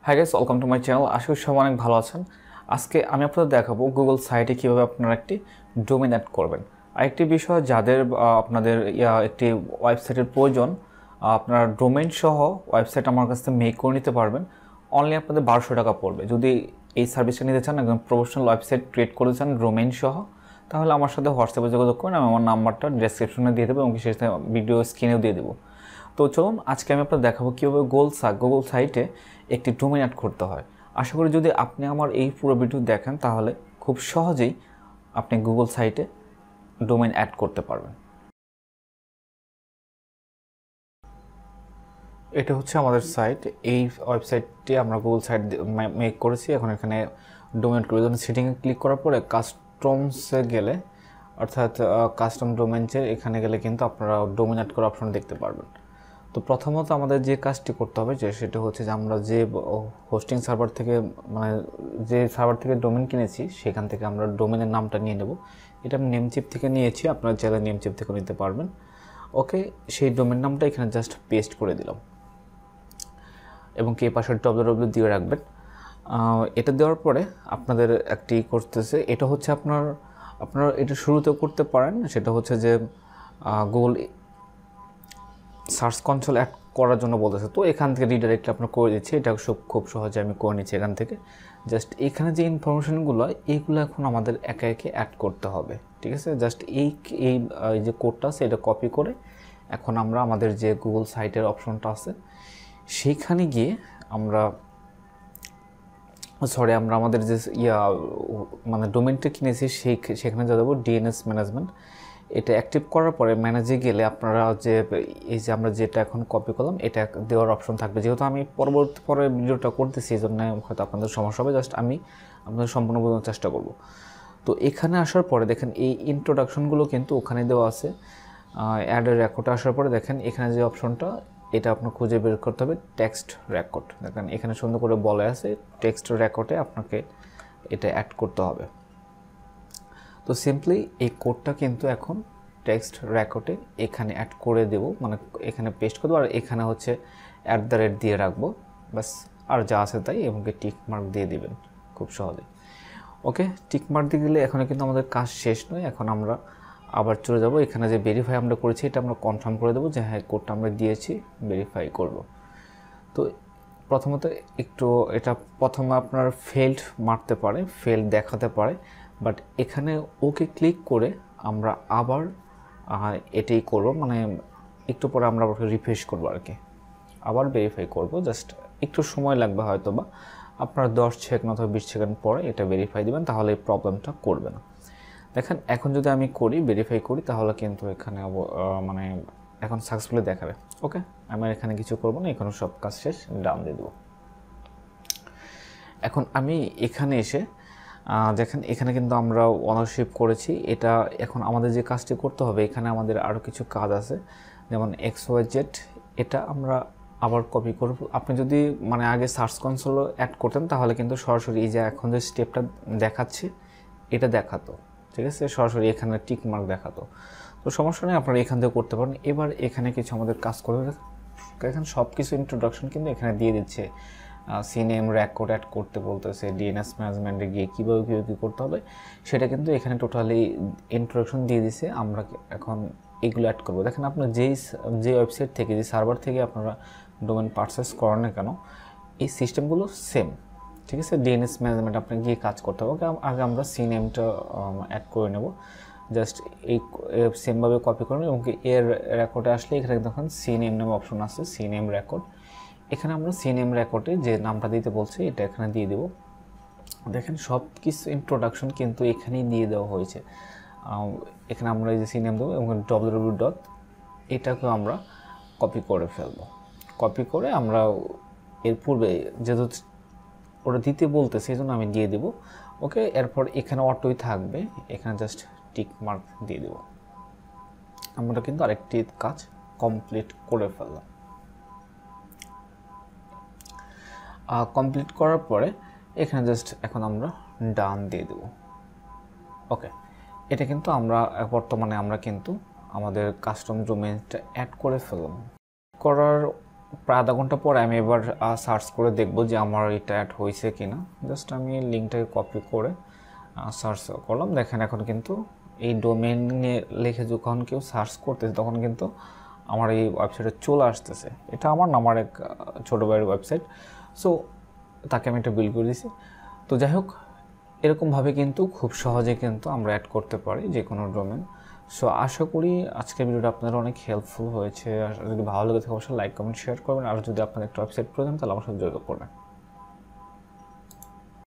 High guys, welcome to my channel. আশা করি সবাই অনেক ভালো আছেন। আজকে আমি আপনাদের দেখাবো গুগল সাইটে কীভাবে আপনারা একটি ডোমেইন অ্যাড করবেন। আরেকটি বিষয়, যাদের আপনাদের একটি ওয়েবসাইটের প্রয়োজন, আপনারা ডোমেইন সহ ওয়েবসাইট আমার কাছ থেকে মেক করে নিতে পারবেন। অনলি আপনাদের 1200 টাকা পড়বে। যদি এই সার্ভিসটা নিতে চান, একদম প্রফেশনাল ওয়েবসাইট ক্রিয়েট করতে চান ডোমেইন সহ, তাহলে আমার সাথে হোয়াটসঅ্যাপে যোগাযোগ করেন। আমি আমার নাম্বারটা ডেসক্রিপশনে দিয়ে দেবো এবং সেই সাথে ভিডিও স্ক্রিনেও দিয়ে দেবো। তো চলুন আজকে আমি আপনাদের দেখাবো কীভাবে গুগল সাইটে একটি ডোমেইন অ্যাড করতে হয়। আশা করি যদি আপনি আমার এই পুরো ভিডিও দেখেন তাহলে খুব সহজেই আপনি গুগল সাইটে ডোমেইন অ্যাড করতে পারবেন। এটা হচ্ছে আমাদের সাইট। এই ওয়েবসাইটটি আমরা গুগল সাইট মেক করেছি। এখন এখানে ডোমেইন করে সেটিংয়ে ক্লিক করার পরে কাস্টমসে গেলে, অর্থাৎ কাস্টম ডোমেইনসে এখানে গেলে কিন্তু আপনারা ডোমেইন অ্যাড করার অপশন দেখতে পারবেন। তো প্রথমত আমাদের যে কাজটি করতে হবে সেটা হচ্ছে যে আমরা যে হোস্টিং সার্ভার থেকে যে সার্ভার থেকে ডোমেইন কিনেছি সেখান থেকে আমরা ডোমেইনের নামটা নিয়ে নেব। এটা আমি নেমচিপ থেকে নিয়েছি, আপনারা চাইলে নেমচিপ থেকে নিতে পারবেন। ওকে, সেই ডোমেইন নামটা এখানে জাস্ট পেস্ট করে দিলাম এবং কে পাশে www দিয়ে রাখবেন। এটা দেওয়ার পরে আপনাদের একটি করতেছে, এটা হচ্ছে আপনারা এটা শুরুতেও করতে পারেন। সেটা হচ্ছে যে গুগল সার্চ কনসোল অ্যাড করার জন্য বলতেছে, তো এখান থেকে রিডাইরেক্ট আপনার করে দিচ্ছি। এটা খুব সহজে আমি করে নিচ্ছি এখান থেকে। জাস্ট এখানে যে ইনফরমেশনগুলো এইগুলো এখন আমাদের একে একে অ্যাড করতে হবে, ঠিক আছে। জাস্ট এই যে কোডটা আছে এটা কপি করে এখন আমরা আমাদের যে গুগল সাইটের অপশনটা আছে সেইখানে গিয়ে আমরা আমাদের যে ডোমেইনটা কিনেছি সেখানে যা দেবো ডিএনএস ম্যানেজমেন্ট। এটা অ্যাক্টিভ করার পরে ম্যানেজে গেলে আপনারা যে এই যে আমরা যেটা এখন কপি করলাম এটা দেওয়ার অপশন থাকবে। যেহেতু আমি পরে ভিডিওটা করতেছি এই জন্য হয়তো আপনাদের সমস্যা হবে, জাস্ট আমি আপনাদের সম্পূর্ণ বোঝানোর চেষ্টা করব। তো এখানে আসার পরে দেখেন এই ইন্ট্রোডাকশনগুলো কিন্তু ওখানে দেওয়া আছে। অ্যাডের রেকর্ডে আসার পরে দেখেন এখানে যে অপশনটা এটা আপনার খুঁজে বের করতে হবে, টেক্সট রেকর্ড। দেখেন এখানে সুন্দর করে বলা আছে টেক্সট রেকর্ডে আপনাকে এটা অ্যাড করতে হবে। তো সিম্পলি এই কোডটা কিন্তু এখন টেক্সট রেকর্ডে এখানে অ্যাড করে দেব, এখানে পেস্ট করে দেবো আর এখানে হচ্ছে @ দিয়ে রাখবো, বাস। আর যা আছে তাই, এবং টিক মার্ক দিয়ে দিবেন খুব সহজে। ওকে, টিক মার্ক দিয়ে দিলে এখানে কিন্তু আমাদের কাজ শেষ নয়। এখন আমরা আবার চলে যাব, এখানে যে ভেরিফাই আমরা করেছি এটা আমরা কনফার্ম করে দেবো যে হ্যাঁ কোডটা আমরা দিয়েছি, ভেরিফাই করব। তো প্রথমত এটা প্রথমে আপনার ফেল্ড মারতে পারে, ফেল্ড দেখাতে পারে, বাট এখানে ওকে ক্লিক করে আমরা আবার এটাই করব, একটু পরে আমরা রিফ্রেশ করবো আর কি, আবার ভেরিফাই করব। জাস্ট একটু সময় লাগবে হয়তো, বা আপনার 10 সেকেন্ড অথবা 20 সেকেন্ড পরে এটা ভেরিফাই দিবেন, তাহলে এই প্রবলেমটা করবে না। দেখেন এখন যদি আমি ভেরিফাই করি তাহলে কিন্তু এখানে এখন সাকসেসফুলি দেখাবে। ওকে, আমি এখানে কিছু করব না, এখানে সব কাজ শেষ, ডান দিয়ে দেবো। এখন আমি এখানে এসে দেখেন এখানে কিন্তু আমরা ওনারশিপ করেছি। এটা এখন আমাদের যে কাজটি করতে হবে, এখানে আমাদের আরও কিছু কাজ আছে, যেমন XYZ। এটা আমরা আবার কপি করব। আপনি যদি আগে সার্চ কনসোল অ্যাড করতেন তাহলে কিন্তু সরাসরি এই যে এখন যে স্টেপটা দেখাচ্ছে এটা দেখাতো, ঠিক আছে, সরাসরি এখানে টিক মার্ক দেখাতো। তো সমস্যা নেই, আপনারা এখান থেকে করতে পারেন। এবার এখানে কিছু আমাদের কাজ করবে। এখানে সব কিছু ইন্ট্রোডাকশন কিন্তু এখানে দিয়ে দিচ্ছে। সিনেম রেকর্ড অ্যাড করতে বলতেছে, ডিএনএস ম্যানেজমেন্টে গিয়ে কীভাবে কী করতে হবে সেটা কিন্তু এখানে টোটালি ইন্ট্রোডাকশন দিয়ে দিছে। আমরা এখন এগুলো অ্যাড করবো। দেখেন আপনার যে ওয়েবসাইট থেকে, যে সার্ভার থেকে আপনারা ডোমেইন পারচেস করেন না কেন, এই সিস্টেমগুলো সেম, ঠিক আছে। ডিএনএস ম্যানেজমেন্ট আপনাকে গিয়ে কাজ করতে হবে। আগে আমরা সিনেমটা অ্যাড করে নেব, জাস্ট এই সেমভাবে কপি করুন এবং এর রেকর্ডে আসলে এখানে দেখুন সিনেম নামে অপশন আছে, সিনেম রেকর্ড। এখানে আমরা সিনেম রেকর্ডে যে নামটা দিতে বলছি এটা এখানে দিয়ে দেব। দেখেন সব কিছু ইন্ট্রোডাকশন কিন্তু এখানেই দিয়ে দেওয়া হয়েছে। এখানে আমরা এই যে সিনেম দেবো এবং www. এটাকে আমরা কপি করে ফেলবো। কপি করে আমরা এর পূর্বে যেহেতু ওটা দিতে বলতেছে এই জন্য আমি দিয়ে দেবো। ওকে, এরপর এখানে অটোই থাকবে, এখানে জাস্ট টিক মার্ক দিয়ে দেব। আমরা কিন্তু আরেকটি কাজ কমপ্লিট করে ফেললাম। কমপ্লিট করার পরে এখানে জাস্ট এখন আমরা ডান দিয়ে দেব। ওকে, এটা কিন্তু বর্তমানে আমরা কিন্তু আমাদের কাস্টম ডোমেইনটা অ্যাড করে ফেললাম। করার প্রায় আধা ঘন্টা পরে আমি এবার সার্চ করে দেখব যে আমার এটা অ্যাড হয়েছে কি না। জাস্ট আমি লিঙ্কটাকে কপি করে সার্চ করলাম, দেখেন এখন কিন্তু এই ডোমেইনে লিখে যখন কেউ সার্চ করতেছে তখন কিন্তু আমার এই ওয়েবসাইটে চলে আসতেছে। এটা আমার না, আমার এক ছোটো ভাইয়ের ওয়েবসাইট। সো তাকে আমি এটা বিল করে দিয়েছি। তো যাই হোক, এরকমভাবে কিন্তু খুব সহজে কিন্তু আমরা অ্যাড করতে পারি যে কোনো ডোমেন। সো আশা করি আজকের ভিডিওটা আপনাদের অনেক হেল্পফুল হয়েছে। আর যদি ভালো লেগে থাকে অবশ্যই লাইক কমেন্ট শেয়ার করবেন। আর যদি আপনাদের একটা ওয়েবসাইট প্রয়োজন তাহলে আমার সাথে যোগাযোগ করবেন।